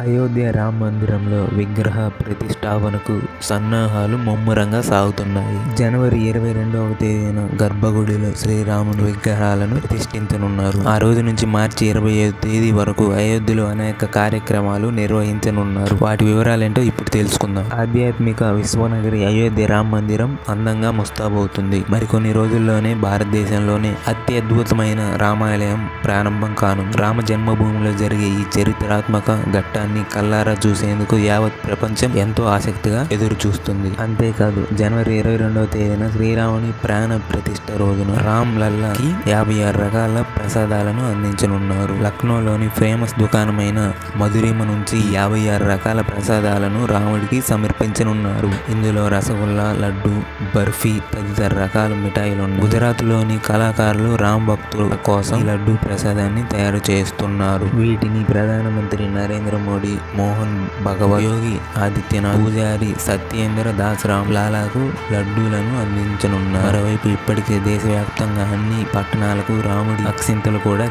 అయోధ్య రామ మందిరంలో విగ్రహ ప్రతిష్టాపనకు సన్నాహాలు ముమ్మరంగా సాగుతున్నాయి. జనవరి 22వ తేదీన గర్భగుడిలో శ్రీరాముని విగ్రహాలను ప్రతిష్ఠించనున్నారు. ఆ రోజు నుంచి మార్చి 25వ తేదీ వరకు అయోధ్యలో అనేక కార్యక్రమాలు నిర్వహించనున్నారు. వాటి వివరాలేంటో ఇప్పుడు తెలుసుకుందాం. ఆధ్యాత్మిక విశ్వనగరి అయోధ్య రామ మందిరం అందంగా ముస్తాబవుతుంది. మరికొన్ని రోజుల్లోనే భారతదేశంలోనే అత్యద్భుతమైన రామాలయం ప్రారంభం కానుంది. రామ జన్మభూమిలో జరిగే ఈ చరిత్రాత్మక ఘట్టాన్ని కల్లారా చూసేందుకు యావత్ ప్రపంచం ఎంతో ఆసక్తిగా ఎదురు చూస్తుంది. అంతేకాదు జనవరి 22వ తేదీన శ్రీరాముని ప్రాణ ప్రతిష్ఠ రోజున రామ్ లల్లాకి 56 రకాల ప్రసాదాలను అందించనున్నారు. లక్నోలోని ఫేమస్ దుకాణమైన మధురిమ నుంచి 56 రకాల ప్రసాదాలను రాముడికి సమర్పించనున్నారు. ఇందులో రసగుల్లా, లడ్డు, బర్ఫీ తదితర రకాల మిఠాయిలు ఉన్నాయి. గుజరాత్లోని కళాకారులు రామ్ భక్తుల కోసం ఈ లడ్డు ప్రసాదాన్ని తయారు చేస్తున్నారు. వీటిని ప్రధానమంత్రి నరేంద్ర మోడీ, మోహన్ భగవత్, యోగి ఆదిత్యనాథ్, పూజారి సత్యేంద్ర దాస్ రామ్ లాలాకు లడ్డూలను అందించనున్నారు. మరోవైపు ఇప్పటికే దేశవ్యాప్తంగా అన్ని పట్టణాలకు రాముడి అక్షింతలు కూడా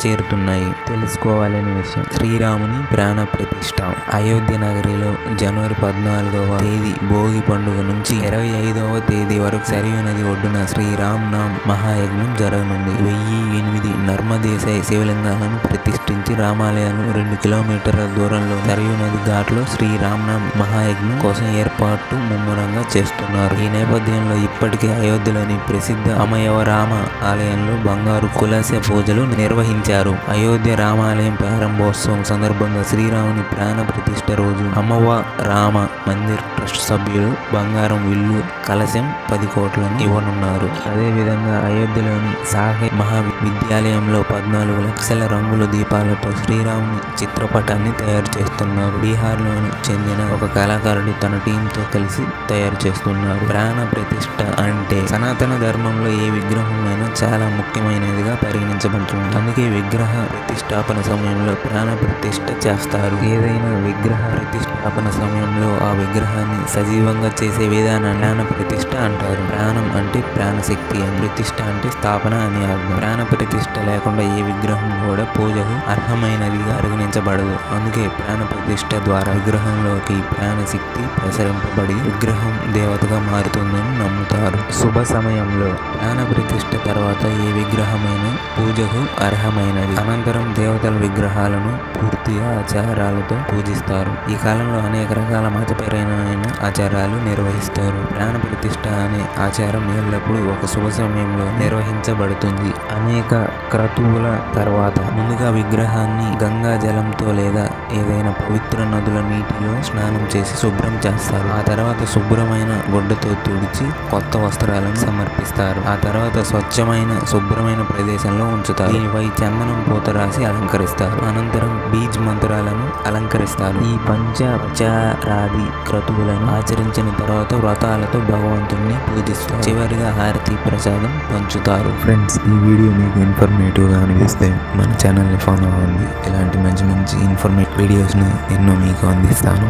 చేరుతున్నాయి. తెలుసుకోవాలనే విషయం, శ్రీరాముని ప్రాణ ప్రతిష్ఠ అయోధ్య నగరిలో జనవరి 14వ తేదీ భోగి పండుగ నుంచి 25వ తేదీ వరకు సరియు నది ఒడ్డున శ్రీరామ్ నామ్ మహాయజ్ఞం జరగనుంది. 1008 నర్మదేశాయ శివలింగాలను ప్రతిష్ఠించి రామాలయాన్ని 2 కిలోమీటర్ల దూరంలో సరియు నది ఘాట్లో శ్రీరామ్ నామ్ మహాయజ్ఞం కోసం ఏర్పాటు ముమ్మరంగా చేస్తున్నారు. ఈ నేపథ్యంలో ఇప్పటికే అయోధ్యలోని ప్రసిద్ధ అమయవ రామ ఆలయంలో బంగారు కులశ పూజలు నిర్వహించారు. అయోధ్య రామాలయం ప్రారంభోత్సవం సందర్భంగా శ్రీరాముని ప్రాణ ప్రతిష్ఠ రోజు అమవ రామ మందిర్ ట్రస్ట్ సభ్యులు బంగారం విల్లు కలశం 10 కోట్లను ఇవ్వనున్నారు. అదేవిధంగా అయోధ్యలోని సాహే మహావిద్యాలయంలో 14 లక్షల రంగుల దీపాలతో శ్రీరాముని చిత్రపటాన్ని తయారు చేస్తున్నారు. బీహార్లోని చెందిన ఒక కళాకారుడు తన టీంతో కలిసి తయారు చేస్తున్నారు. ప్రాణ ప్రతిష్ఠ అంటే సనాతన ధర్మంలో ఏ విగ్రహం అయినా చాలా ముఖ్యమైనదిగా పరిగణించబడుతుంది. అందుకే విగ్రహ ప్రతిష్టాపన సమయంలో ప్రాణ ప్రతిష్ఠ చేస్తారు. ఏదైనా విగ్రహ ప్రతిష్టాపన సమయంలో ఆ విగ్రహాన్ని సజీవంగా చేసే విధానాన్ని ప్రాణ ప్రతిష్ఠ అంటారు. ప్రాణం అంటే ప్రాణశక్తి, ప్రతిష్ఠ అంటే స్థాపన అని అర్థం. ప్రాణ ప్రతిష్ఠ లేకుండా ఏ విగ్రహం కూడా పూజకు అర్హమైనదిగా పరిగణించబడదు. అందుకే ప్రాణ ప్రతిష్ఠ ద్వారా విగ్రహంలోకి ప్రాణశక్తి ప్రసరింపబడి విగ్రహం దేవతగా మారుతుందని నమ్ముతారు. శుభ సమయంలో ప్రాణ ప్రతిష్ఠ తర్వాత ఏ విగ్రహమైనా పూజకు అర్హమైనది. అనంతరం దేవతల విగ్రహాలను పూర్తి ఆచారాలతో పూజిస్తారు. ఈ కాలంలో అనేక రకాల మతపరమైన ఆచారాలు నిర్వహిస్తారు. ప్రాణ ప్రతిష్ఠ అనే ఆచారం ఎల్లప్పుడూ ఒక శుభ సమయంలో నిర్వహించబడుతుంది. అనేక క్రతువుల తర్వాత ముందుగా విగ్రహాన్ని గంగా జలంతో లేదా ఏదైనా పవిత్ర నదుల నీటిలో స్నానం చేసి శుభ్రం చేస్తారు. ఆ తర్వాత శుభ్రమైన గుడ్డతో తుడిచి కొత్త వస్త్రాలను సమర్పిస్తారు. ఆ తర్వాత స్వచ్ఛమైన శుభ్రమైన ప్రదేశంలో ఉంచుతారు. దీనిపై చందనం పూత రాసి అలంకరిస్తారు. అనంతరం బీజ్ మంత్రాలను అలంకరిస్తారు. ఈ పంచాచారాది క్రతువులను ఆచరించిన తర్వాత వ్రతాలతో భగవంతుడిని పూజిస్తారు. చివరిగా హారతి ప్రసాదం పంచుతారు. ఫ్రెండ్స్, ఈ వీడియో మీకు ఇన్ఫర్మేటివ్గా అనిపిస్తే మన ఛానల్ని ఫాలో అవ్వండి. ఇలాంటి మంచి మంచి ఇన్ఫర్మేటివ్ వీడియోస్ని ఎన్నో మీకు అందిస్తాను.